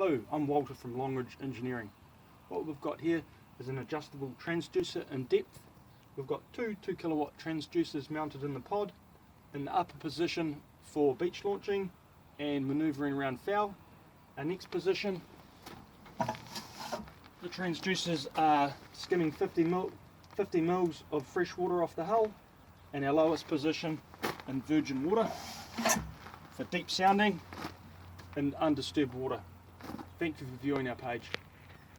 Hello, I'm Walter from Longridge Engineering. What we've got here is an adjustable transducer in depth. We've got two 2 kilowatt transducers mounted in the pod in the upper position for beach launching and manoeuvring around foul. Our next position, the transducers are skimming 50 mils of fresh water off the hull, and our lowest position in virgin water for deep sounding in undisturbed water. Thank you for viewing our page.